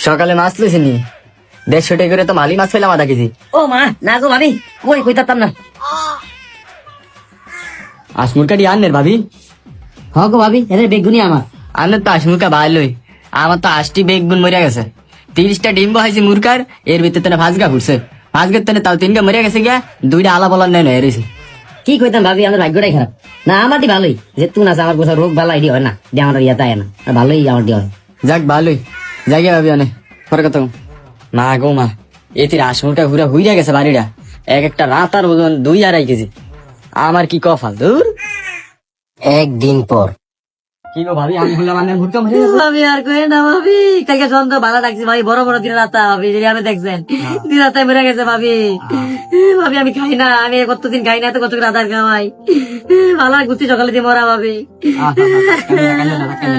সকালে মাছ লইছিনি 150 টাকা করে তো মালি মাছ পেলাম আধা কেজি। ও মা না গো ভাবি কই কইতাম না। আসমুরকাটি আননের ভাবি। হ গো ভাবি এদের বেগুনি আমার। আননের তো আসমুরকা ভালোই, আমার তো 80 বেগুন মরিয়া গেছে। 30টা ডিম বহাইছি মুরকার, এর ভিতরে ভাজগা ফুটছে, ভাজগার তেনে তাও 3টা মরিয়া গেছে গিয়া, 2টা আলা বলার নেই নয় রয়েছে। কি কইতাম ভাবি আমাদের ভাগ্যটাই খারাপ। না আমারটি ভালোই যে তুই না আমার গোছা রোগ ভালো আইডি হয় না যে আমার ইয়াতে আয় না আর ভালোই আমার দিয়ে হয়। যাক ভালোই, জায়গা ভাবি অনেক পরে কথা কও। না গো মা, এতির আসমুরকা ঘুরা হইয়া গেছে বাড়িটা, এক একটা রাত আর ওজন 2-2.5 কেজি। আমার কি কফাল দূর। একদিন পর কি গো ভাবি, আমি বললাম আন্নের মুরকা মরে গেছে। ভাবি আর কই না ভাবি কালকে সন্ধ্যা ভালো লাগছে ভাই বড় বড় দিন রাতা ভাবি যদি আমি দেখছেন দিন রাতে মরে গেছে ভাবি। ভাবি আমি খাই না, আমি কতদিন খাই না তো কত রাতার খাওয়াই ভালো গুছি সকালে দিয়ে মরা ভাবি। আহা, কান্না, কান্না, কান্না, কান্না।